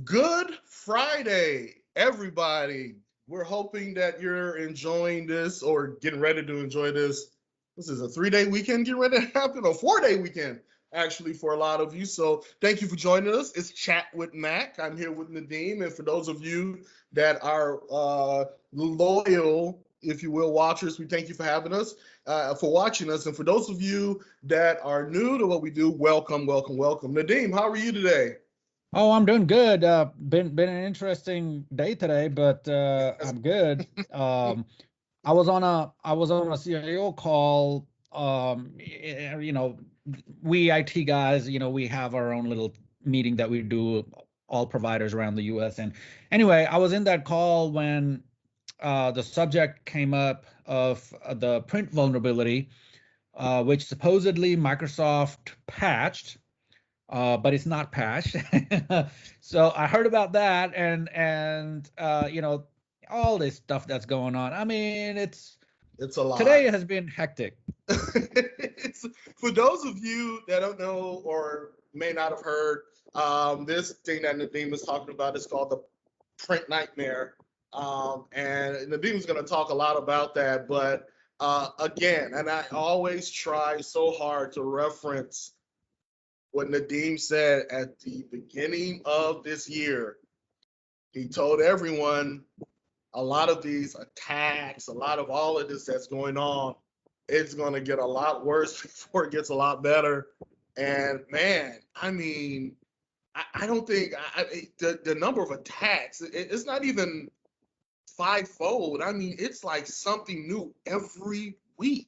Good Friday, everybody. We're hoping that you're enjoying this or getting ready to enjoy this. This is a 3-day weekend getting ready to happen, or 4-day weekend, actually, for a lot of you. So thank you for joining us. It's Chat with Mac. I'm here with Nadeem. And for those of you that are loyal, if you will, watchers, we thank you for having us, for watching us. And for those of you that are new to what we do, welcome, welcome, welcome. Nadeem, how are you today? Oh, I'm doing good. Been an interesting day today, but I'm good. I was on a CIO call. We IT guys, we have our own little meeting that we do, all providers around the U.S. And anyway, I was in that call when the subject came up of the print vulnerability, which supposedly Microsoft patched, but it's not patched. So I heard about that, and all this stuff that's going on. I mean, It's a lot. today has been hectic. It's, for those of you that don't know or may not have heard, this thing that Nadeem is talking about is called the print nightmare. And Nadeem is going to talk a lot about that. But again, and I always try so hard to reference what Nadeem said at the beginning of this year. He told everyone a lot of these attacks, a lot of all of this that's going on, it's going to get a lot worse before it gets a lot better. And man, I mean, I don't think the number of attacks, it's not even fivefold. I mean, it's like something new every week.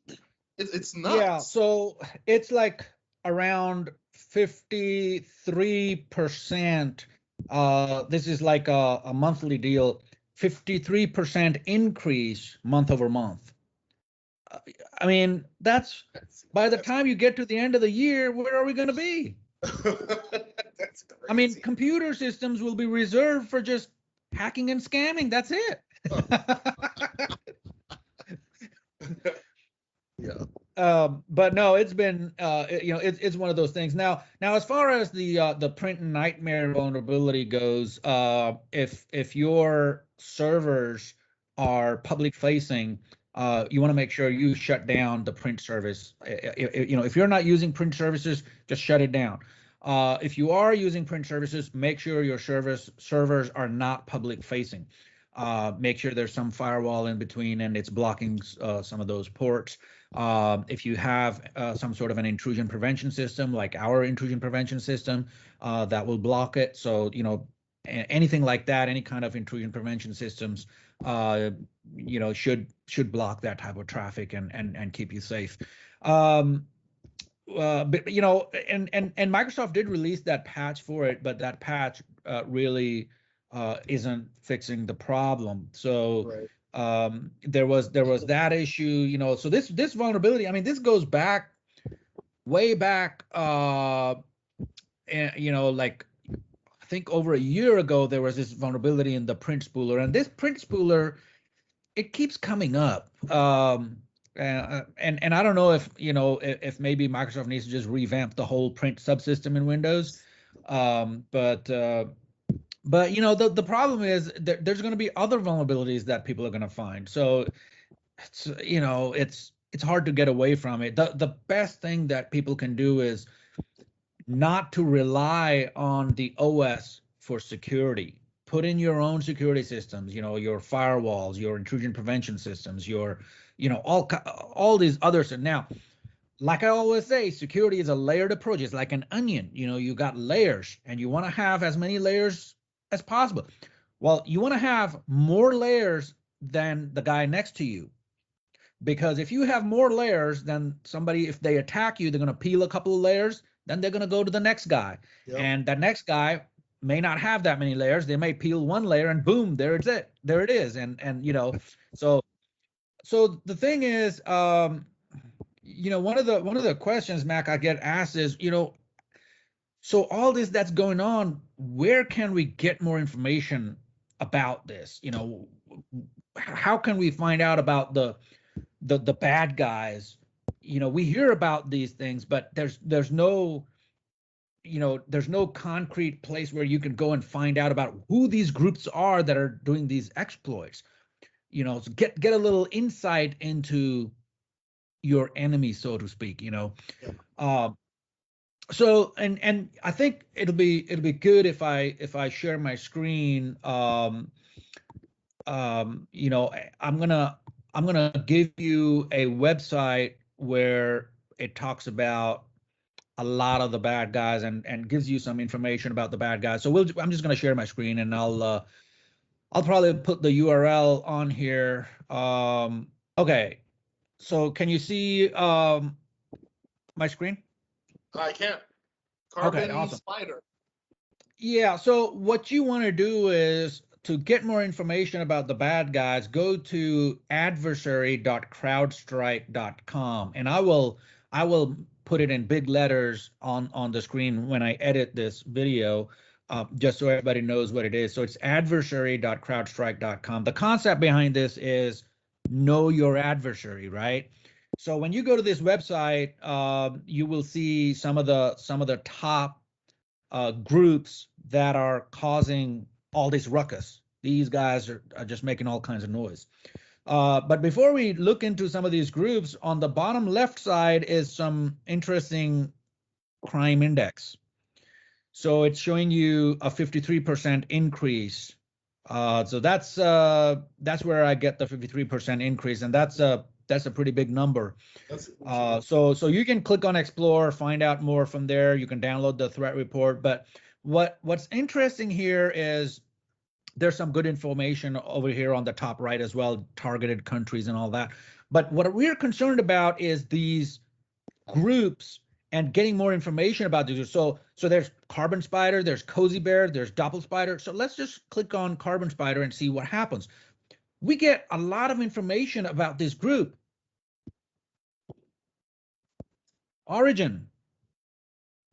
It's Yeah, nuts. so it's like around 53%. This is like a monthly deal, 53% increase month over month. I mean, that's by the That's time you get to the end of the year, where are we going to be? that's I mean, crazy. computer systems will be reserved for just hacking and scamming. That's it. Yeah. But no, it's been it's one of those things. Now as far as the print nightmare vulnerability goes, if your servers are public facing, you want to make sure you shut down the print service. If you're not using print services, just shut it down. If you are using print services, make sure your servers are not public facing. Make sure there's some firewall in between and it's blocking some of those ports. If you have some sort of an intrusion prevention system, like our intrusion prevention system, that will block it. So, anything like that, any kind of intrusion prevention systems, should block that type of traffic and keep you safe. Um, but and Microsoft did release that patch for it, but that patch really isn't fixing the problem. So Right. there was that issue, so this vulnerability, I mean, this goes back way back, and like I think over a year ago there was this vulnerability in the print spooler, and this print spooler, it keeps coming up. And I don't know if if maybe Microsoft needs to just revamp the whole print subsystem in Windows. But the problem is there's going to be other vulnerabilities that people are going to find. So it's hard to get away from it. The best thing that people can do is not to rely on the OS for security. Put in your own security systems, your firewalls, your intrusion prevention systems, your, all these others. And now, like I always say, security is a layered approach. It's like an onion. You got layers, and you want to have as many layers as possible. Well, you want to have more layers than the guy next to you, because if you have more layers, then somebody, if they attack you, they're going to peel a couple of layers, then they're going to go to the next guy, Yep. and that next guy may not have that many layers. They may peel one layer, and boom, there it is. And so the thing is, one of the questions, Mac, I get asked is, so all this that's going on, where can we get more information about this? How can we find out about the bad guys? We hear about these things, but there's no there's no concrete place where you can go and find out about who these groups are that are doing these exploits. So get a little insight into your enemy, so to speak. Yeah. So and I think it'll be good if I share my screen. I'm gonna give you a website where it talks about a lot of the bad guys and gives you some information about the bad guys. So I'm just gonna share my screen, and I'll probably put the URL on here. Okay, so can you see my screen? I can't. Okay, Carbon awesome. spider. Yeah, so what you want to do is to get more information about the bad guys, go to adversary.crowdstrike.com, and I will put it in big letters on the screen when I edit this video, just so everybody knows what it is. So it's adversary.crowdstrike.com. The concept behind this is know your adversary, right? So when you go to this website, you will see some of the top groups that are causing all this ruckus. These guys are just making all kinds of noise. But before we look into some of these groups, on the bottom left side is some interesting crime index. So it's showing you a 53% increase. So that's where I get the 53% increase, and that's a pretty big number. So you can click on explore, find out more from there. You can download the threat report. But what's interesting here is there's some good information over here on the top right as well, targeted countries and all that. But what we're concerned about is these groups and getting more information about these. So there's Carbon Spider, there's Cozy Bear, there's Doppel Spider. So let's just click on Carbon Spider and see what happens. We get a lot of information about this group. Origin,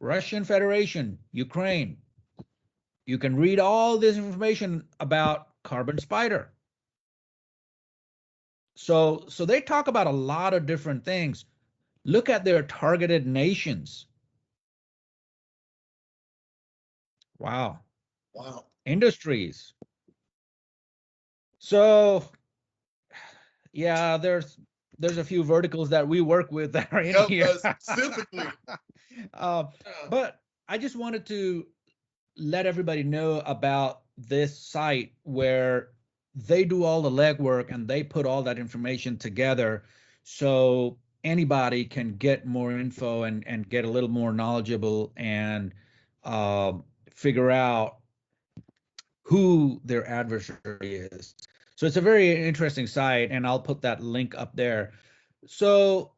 Russian Federation, Ukraine. You can read all this information about Carbon Spider. So they talk about a lot of different things. Look at their targeted nations. Wow. Industries. So yeah, there's a few verticals that we work with that are in here. Specifically. But I just wanted to let everybody know about this site where they do all the legwork and they put all that information together so anybody can get more info and get a little more knowledgeable and figure out who their adversary is. So it's a very interesting site, and I'll put that link up there. So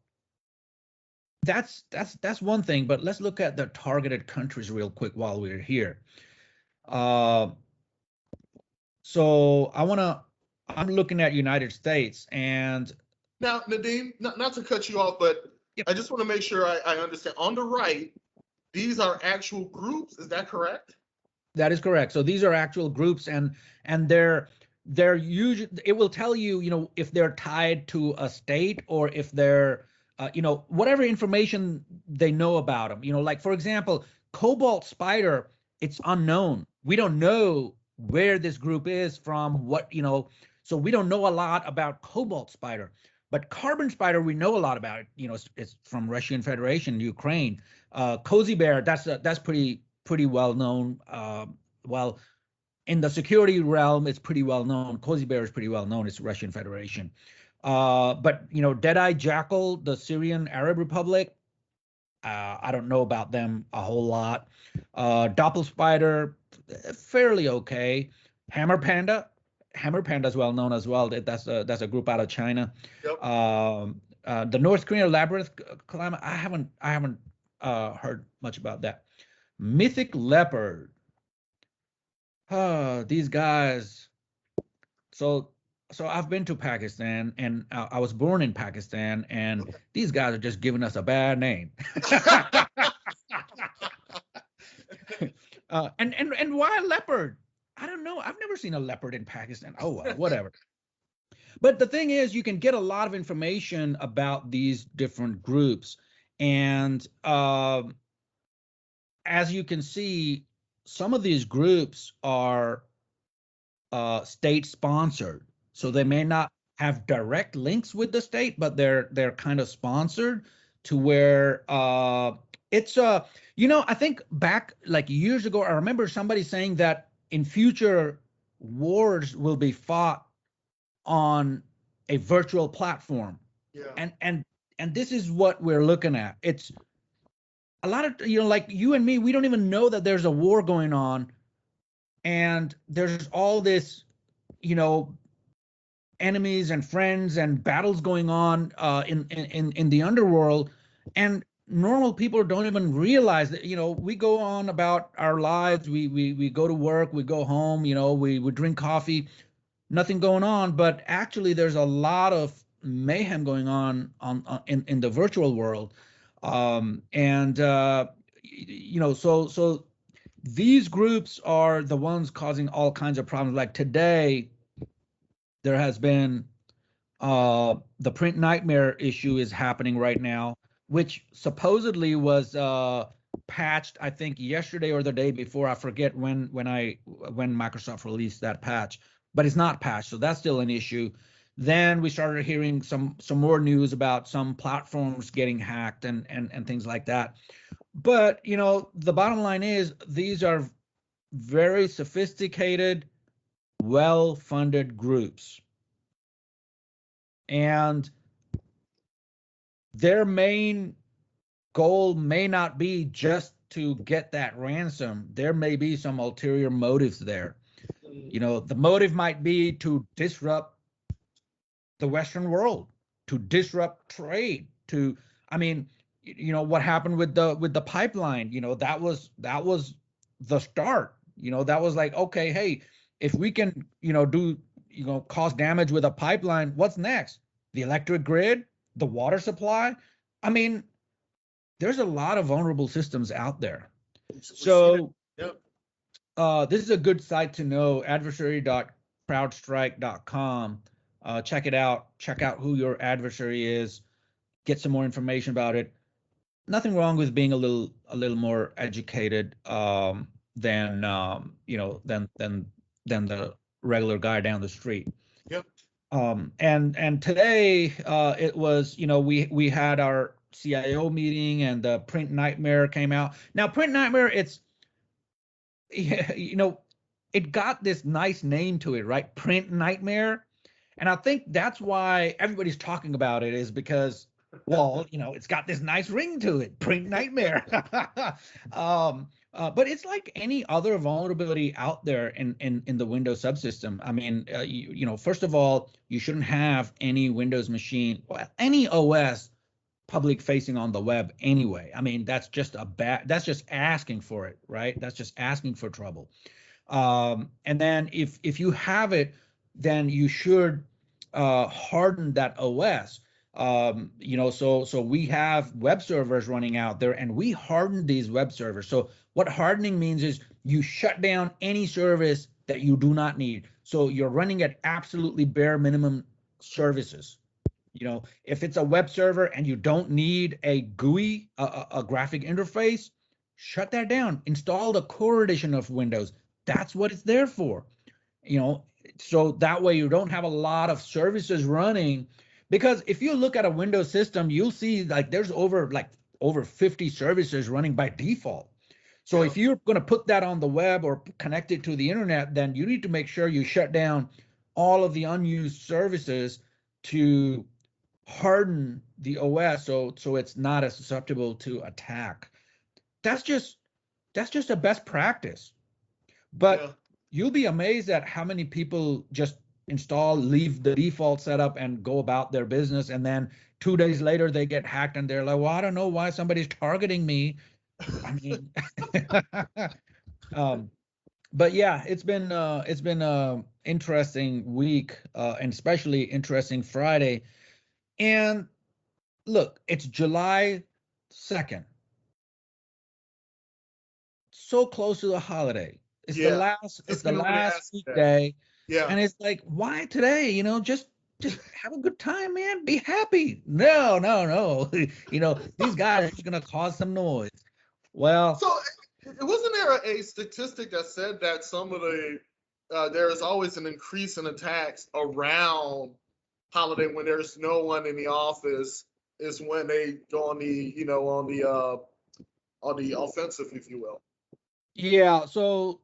that's one thing, but let's look at the targeted countries real quick while we're here. So I'm looking at United States, and now, Nadeem, not to cut you off, but yep. I just want to make sure I understand. On the right, these are actual groups. Is that correct? That is correct. So these are actual groups, and they're usually, it will tell you, if they're tied to a state or if they're, whatever information they know about them. Like for example, Cobalt Spider, it's unknown. We don't know where this group is from, so we don't know a lot about Cobalt Spider. But Carbon Spider, we know a lot about it. It's from Russian Federation, Ukraine. Cozy Bear, that's pretty well known. Well, in the security realm, it's pretty well known. Cozy Bear is pretty well known. It's Russian Federation. But Deadeye Jackal, the Syrian Arab Republic, I don't know about them a whole lot. Doppel Spider, fairly okay. Hammer Panda is well known as well. That's a group out of China. Yep. The North Korean Labyrinth Climate, I haven't heard much about that. Mythic Leopard. These guys. So I've been to Pakistan, and I was born in Pakistan, and these guys are just giving us a bad name. And why a leopard? I don't know. I've never seen a leopard in Pakistan. Oh well, whatever. But the thing is, you can get a lot of information about these different groups, and as you can see, some of these groups are state sponsored, so they may not have direct links with the state, but they're kind of sponsored to where it's I think back like years ago, I remember somebody saying that in future wars will be fought on a virtual platform. Yeah. And this is what we're looking at. It's a lot of, like you and me, we don't even know that there's a war going on, and there's all this, enemies and friends and battles going on in the underworld, and normal people don't even realize that. We go on about our lives, we go to work, we go home, we drink coffee, nothing going on, but actually there's a lot of mayhem going on in the virtual world. And so these groups are the ones causing all kinds of problems. Like today, there has been the print nightmare issue is happening right now, which supposedly was patched, I think yesterday or the day before. I forget when Microsoft released that patch, but it's not patched, so that's still an issue. Then we started hearing some more news about some platforms getting hacked and things like that. But the bottom line is these are very sophisticated, well-funded groups, and their main goal may not be just to get that ransom. There may be some ulterior motives there. The motive might be to disrupt the Western world, to disrupt trade, I mean, what happened with the pipeline, that was the start. That was like, okay, hey, if we can, do, cause damage with a pipeline, what's next? The electric grid, the water supply. I mean, there's a lot of vulnerable systems out there. So Yep. this is a good site to know, adversarycrowdstrike.com. Check it out. Check out who your adversary is. Get some more information about it. Nothing wrong with being a little more educated than the regular guy down the street. Yep. And today it was, we had our CIO meeting, and the print nightmare came out. Now, print nightmare, it's it got this nice name to it, right? Print nightmare. And I think that's why everybody's talking about it, is because, well, it's got this nice ring to it, print nightmare. But it's like any other vulnerability out there in the Windows subsystem. I mean, first of all, you shouldn't have any Windows machine, well, any OS public facing on the web anyway. I mean, that's just asking for it, right? That's just asking for trouble. And then if you have it, then you should harden that OS. So we have web servers running out there, and we harden these web servers. So what hardening means is you shut down any service that you do not need. So you're running at absolutely bare minimum services. If it's a web server and you don't need a GUI, a graphic interface, shut that down. Install the core edition of Windows. That's what it's there for. So that way you don't have a lot of services running. Because if you look at a Windows system, you'll see like there's over 50 services running by default. So if you're going to put that on the web or connect it to the internet, then you need to make sure you shut down all of the unused services to harden the OS so it's not as susceptible to attack. That's just a best practice. But you'll be amazed at how many people just leave the default setup and go about their business, and then 2 days later they get hacked and they're like, well, I don't know why somebody's targeting me. I mean, but yeah, it's been a interesting week, and especially interesting Friday. And look, it's July 2nd. So close to the holiday. It's the last weekday. Yeah. And it's like, why today? Just have a good time, man. Be happy. No. These guys are just gonna cause some noise. Well, Wasn't there a statistic that said that some of the there is always an increase in attacks around holiday when there's no one in the office is when they go on the on the offensive, if you will. Yeah, so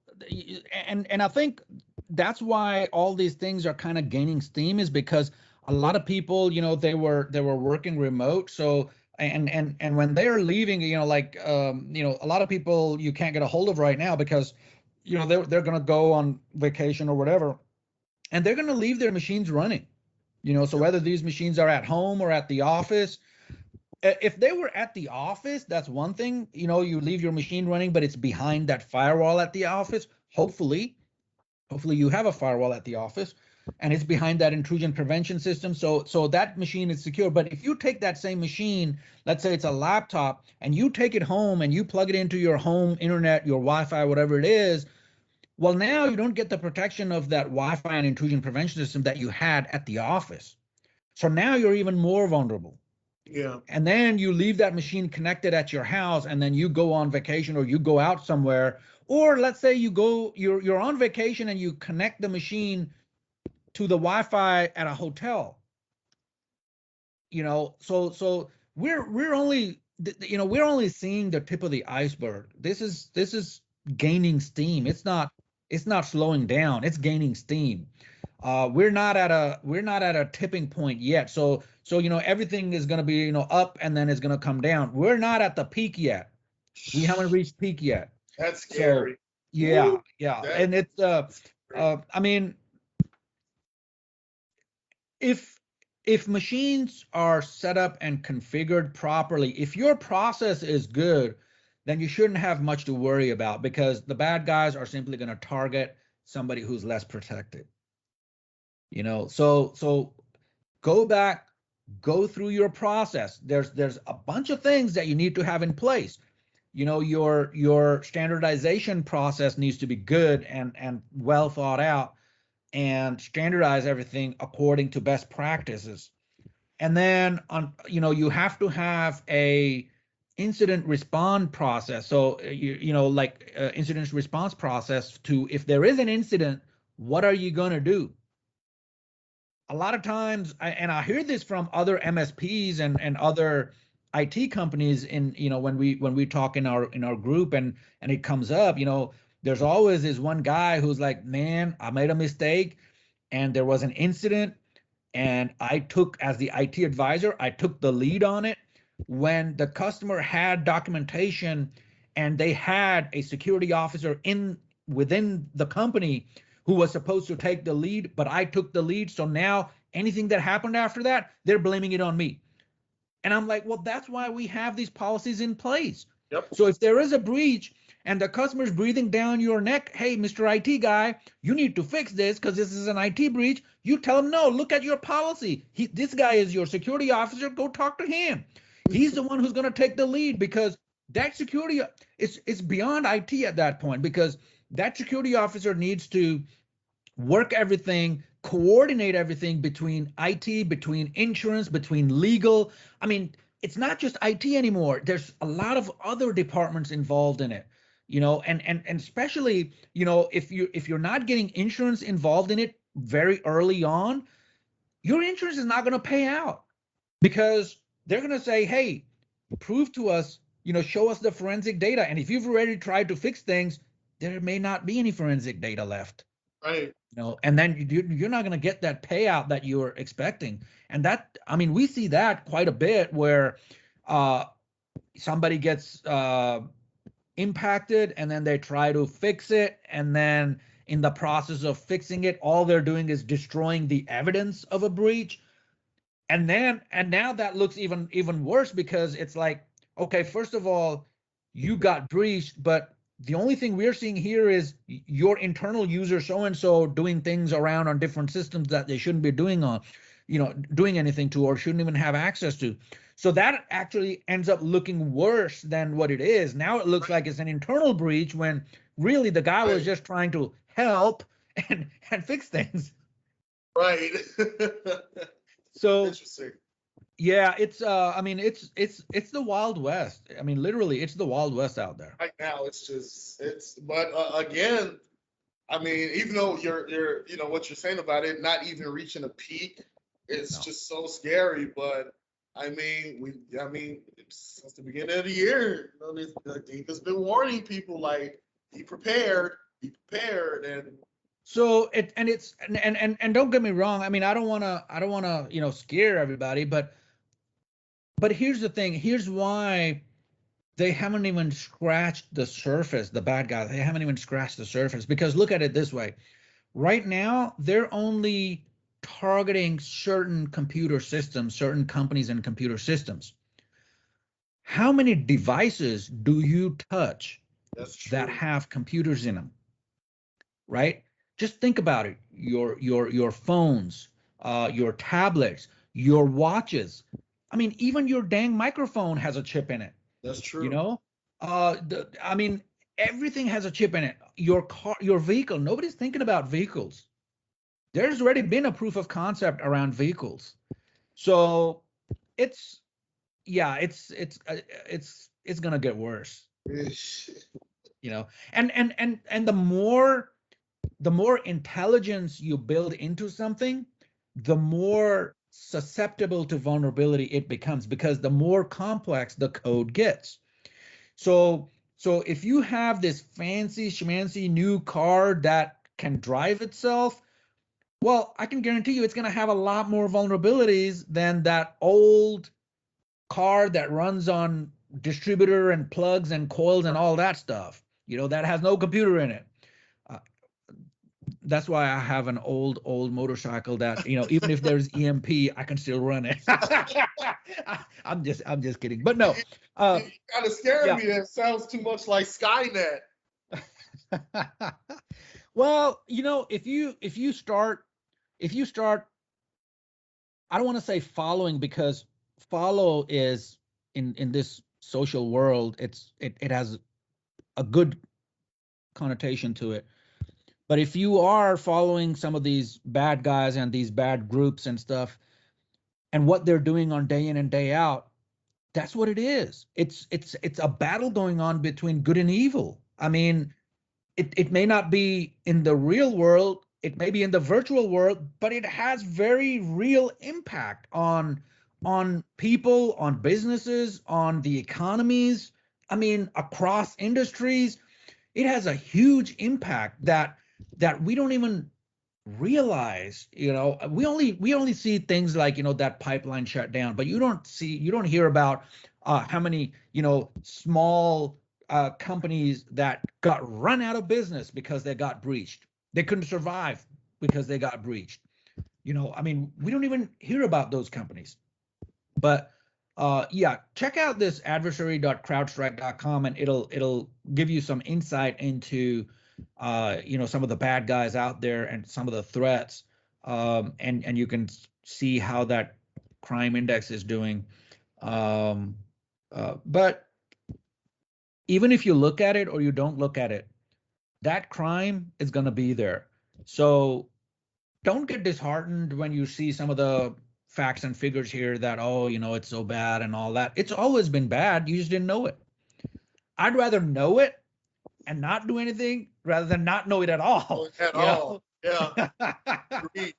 and I think that's why all these things are kind of gaining steam is because a lot of people, they were working remote. So and when they're leaving, like a lot of people you can't get a hold of right now because they're going to go on vacation or whatever, and they're going to leave their machines running. So Yep. whether these machines are at home or at the office, if they were at the office, that's one thing. You leave your machine running, but it's behind that firewall at the office. Hopefully you have a firewall at the office, and it's behind that intrusion prevention system. So that machine is secure. But if you take that same machine, let's say it's a laptop, and you take it home and you plug it into your home internet, your Wi-Fi, whatever it is, well, now you don't get the protection of that Wi-Fi and intrusion prevention system that you had at the office. So now you're even more vulnerable. Yeah. And then you leave that machine connected at your house, and then you go on vacation or you go out somewhere, or let's say you're on vacation and you connect the machine to the Wi-Fi at a hotel. So we're only seeing the tip of the iceberg. This is gaining steam. It's not slowing down. It's gaining steam. We're not at a tipping point yet. So everything is going to be up, and then it's going to come down. We're not at the peak yet. We haven't reached peak yet. That's So scary. yeah, Woo, yeah, that and it's scary. I mean, if if machines are set up and configured properly, if your process is good, then you shouldn't have much to worry about because the bad guys are simply going to target somebody who's less protected. So go back, go through your process. There's a bunch of things that you need to have in place. Your standardization process needs to be good and well thought out, and standardize everything according to best practices. And then you have to have a incident response process. So like incident response process to, if there is an incident, what are you going to do? A lot of times, and I hear this from other MSPs and other IT companies, when we talk in our group, and it comes up, there's always this one guy who's like, man, I made a mistake and there was an incident, and as the IT advisor, I took the lead on it. When the customer had documentation and they had a security officer within the company who was supposed to take the lead, but I took the lead. So now anything that happened after that, they're blaming it on me. And I'm like, well, that's why we have these policies in place. Yep. So if there is a breach and the customer's breathing down your neck, hey, Mr. IT guy, you need to fix this because this is an IT breach. You tell him, no, look at your policy. This guy is your security officer. Go talk to him. He's the one who's going to take the lead, because that security it's beyond IT at that point, because that security officer needs to work everything, coordinate everything between IT, between insurance, between legal. I mean, it's not just IT anymore. There's a lot of other departments involved in it. And especially, if you're not getting insurance involved in it very early on, your insurance is not going to pay out, because they're going to say, hey, prove to us, show us the forensic data. And if you've already tried to fix things, there may not be any forensic data left. Right. And then you're not going to get that payout that you're expecting. And that, I mean, we see that quite a bit, where uh, somebody gets impacted and then they try to fix it, and then in the process of fixing it, all they're doing is destroying the evidence of a breach. And now that looks even worse, because it's like, okay, first of all, you got breached, but the only thing we're seeing here is your internal user so and so doing things around on different systems that they shouldn't be doing anything to, or shouldn't even have access to. So that actually ends up looking worse than what it is. Now it looks like it's an internal breach, when really the guy was Right. just trying to help and fix things. Right. So Interesting. Yeah, it's I mean it's the Wild West. I mean literally it's the Wild West out there. Right now, but again, I mean, even though what you're saying about it not even reaching a peak, it's No. just so scary. But I mean, since the beginning of the year, the deep has been warning people like, be prepared, and So and don't get me wrong. I mean, I don't want to, scare everybody, but here's the thing. Here's why they haven't even scratched the surface, the bad guys. They haven't even scratched the surface because look at it this way. Right now, they're only targeting certain computer systems, certain companies and computer systems. How many devices do you touch that's that true. have computers in them? Right? Just think about it. Your phones, your tablets, your watches. I mean, even your dang microphone has a chip in it. That's You true. know, I mean, everything has a chip in it. Your car, your vehicle. Nobody's thinking about vehicles. There's already been a proof of concept around vehicles. So it's yeah, it's gonna get worse. Ish. And the more intelligence you build into something, the more susceptible to vulnerability it becomes because the more complex the code gets. So so if you have this fancy schmancy new car that can drive itself, well, I can guarantee you it's going to have a lot more vulnerabilities than that old car that runs on distributor and plugs and coils and all that stuff, that has no computer in it. Uh, that's why I have an old motorcycle that, even if there's EMP, I can still run it. I'm just kidding. But no. You Uh kind of scared yeah. me. That sounds too much like Skynet. Well, if you start I don't want to say following because follow is in this social world, it has a good connotation to it. But if you are following some of these bad guys and these bad groups and stuff and what they're doing on day in and day out, that's what it is. It's a battle going on between good and evil. I mean, it may not be in the real world, it may be in the virtual world, but it has very real impact on people, on businesses, on the economies. I mean, across industries, it has a huge impact that we don't even realize. We only see things like, that pipeline shut down, but you don't hear about how many, small companies that got run out of business because they got breached. They couldn't survive because they got breached. I mean, we don't even hear about those companies. But yeah, check out this adversary.crowdstrike.com and it'll give you some insight into some of the bad guys out there and some of the threats. And you can see how that crime index is doing. Um, but even if you look at it or you don't look at it, that crime is going to be there. So don't get disheartened when you see some of the facts and figures here that, oh, it's so bad and all that. It's always been bad. You just didn't know it. I'd rather know it and not do anything rather than not know it at all, At you all. know? Yeah. Agreed.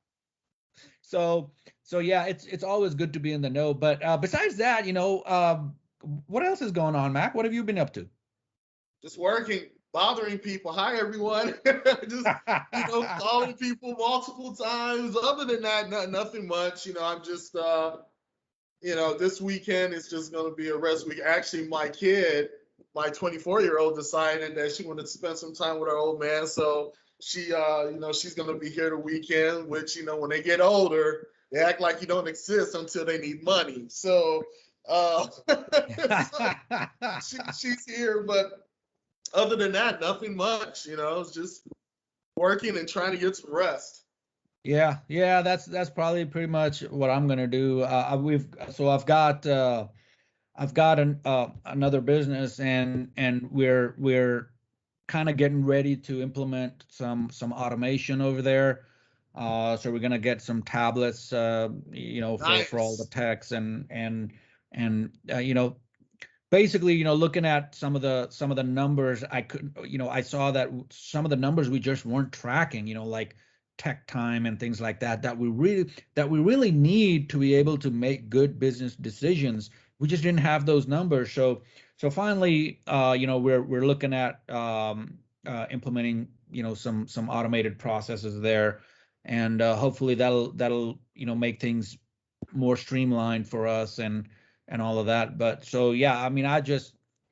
so so yeah, it's always good to be in the know. But besides that, what else is going on, Mac? What have you been up to? Just working, bothering people. Hi, everyone. Just, calling people multiple times. Other than that, nothing much. I'm just, this weekend is just going to be a rest week. Actually, my kid, my 24-year-old, decided that she wanted to spend some time with her old man. So she, she's going to be here the weekend, which, when they get older, they act like you don't exist until they need money. So, so she's here, but other than that, nothing much. It's just working and trying to get some rest. Yeah, that's probably pretty much what I'm gonna do. We've so I've got another business, and we're kind of getting ready to implement some automation over there. So we're gonna get some tablets, for all the Nice. techs and basically, looking at some of the numbers, I saw that some of the numbers we just weren't tracking, like tech time and things like that, that we really need to be able to make good business decisions. We just didn't have those numbers. So finally, we're looking at implementing, some automated processes there, and hopefully that'll make things more streamlined for us and all of that. But so yeah, I mean,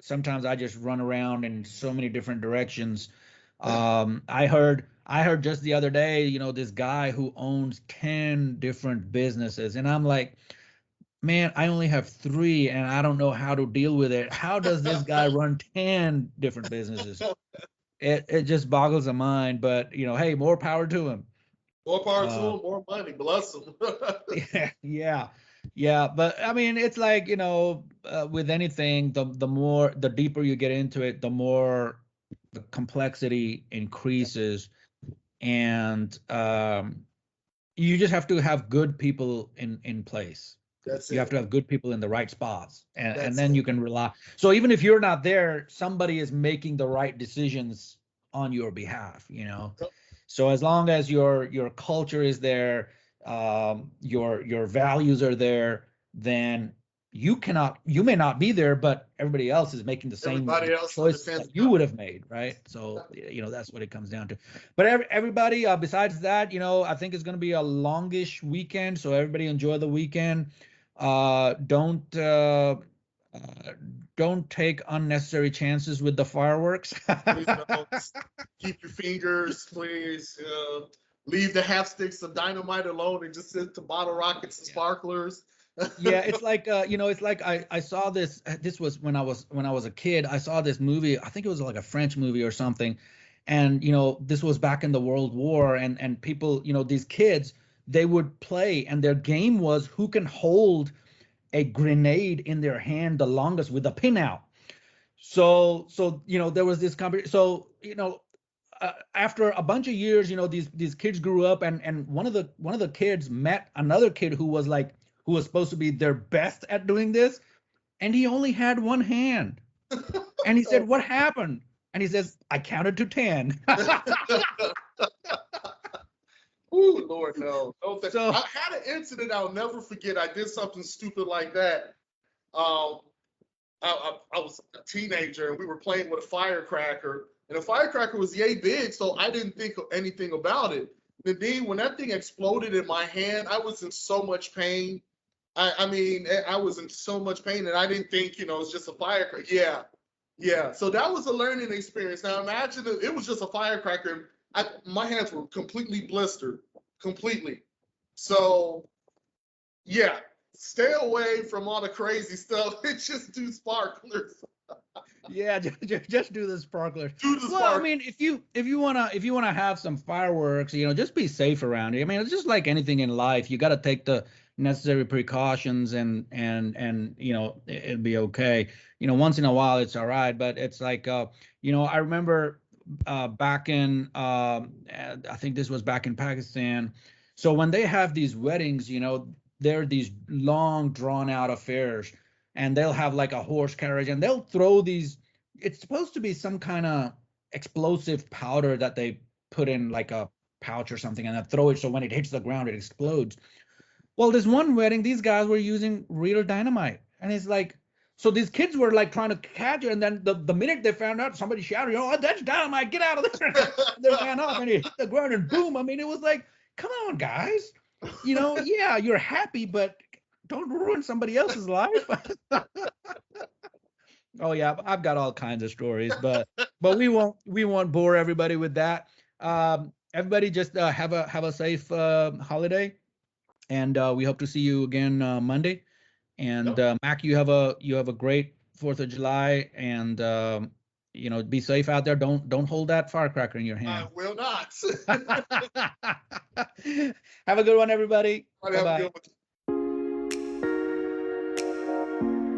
sometimes I just run around in so many different directions. I heard just the other day, this guy who owns 10 different businesses, and I'm like, man, I only have three, and I don't know how to deal with it. How does this guy run 10 different businesses? It just boggles the mind. But hey, more power to him. More power to Uh, them, more money. Bless them. Yeah, yeah, yeah. But I mean, it's like, with anything, the deeper you get into it, the more the complexity increases, and you just have to have good people in place. That's You have it. to have good people in the right spots, and That's then it. you can rely. So even if you're not there, somebody is making the right decisions on your behalf. So as long as your culture is there, your values are there, then you may not be there, but everybody else is making the same Everybody else choices understands that the you would have made, right? So that's what it comes down to. But everybody, besides that, I think it's going to be a longish weekend, so everybody enjoy the weekend. Uh, don't uh, uh, don't take unnecessary chances with the fireworks. Please don't keep your fingers, please. Leave the half sticks of dynamite alone and just sit to bottle rockets and Yeah. sparklers. Yeah, it's like it's like I saw this. This was when I was a kid. I saw this movie. I think it was like a French movie or something, and this was back in the World War, and people, these kids, they would play, and their game was who can hold a grenade in their hand the longest with a pin out. So there was this company. So after a bunch of years, these kids grew up, and one of the kids met another kid who was supposed to be their best at doing this, and he only had one hand. And he said, "What happened?" And he says, "I counted to 10." Ooh, Lord, no. So I had an incident I'll never forget. I did something stupid like that. Um, I was a teenager and we were playing with a firecracker, and the firecracker was yay big, so I didn't think anything about it. And then when that thing exploded in my hand, I was in so much pain. I mean, I was in so much pain, and I didn't think, it's just a firecracker. Yeah, yeah. So that was a learning experience. Now imagine if it was just a firecracker. My hands were completely blistered, completely. So yeah, stay away from all the crazy stuff. Just do sparklers. yeah, just do the sparklers. Do the Well, I spark. mean, if you wanna have some fireworks, just be safe around it. I mean, it's just like anything in life. You got to take the necessary precautions, and it'll be okay. Once in a while it's all right, but it's like I remember back in I think this was back in Pakistan. So when they have these weddings, they're these long drawn out affairs, and they'll have like a horse carriage, and they'll throw these. It's supposed to be some kind of explosive powder that they put in like a pouch or something, and then throw it so when it hits the ground it explodes. Well, this one wedding, these guys were using real dynamite, and it's like, so these kids were like trying to catch it, and then the minute they found out, somebody shouted, "Oh, that's dynamite! Get out of there!" And they ran off, and it hit the ground, and boom! I mean, it was like, come on, guys, yeah, you're happy, but don't ruin somebody else's life. Oh yeah, I've got all kinds of stories, but we won't bore everybody with that. Everybody just have a safe holiday, and we hope to see you again Monday. And Yep, Mac, you have a great Fourth of July, and be safe out there. Don't hold that firecracker in your I hand. will not. Have a good one, everybody. Bye Have a bye. good one.